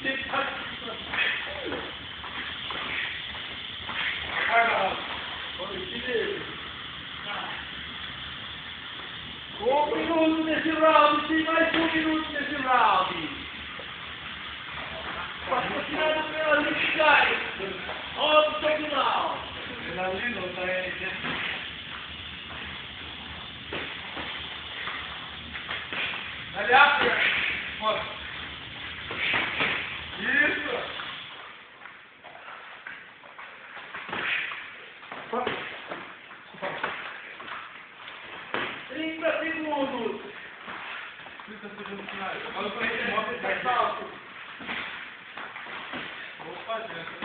Um minuto nesse round, sim, mais um minuto nesse round. Patrocinado pela Lichai. Óbvio final. Aliás, isso. 30 segundos. 30 segundos finais. Agora o que mostra é salto. Vou fazer.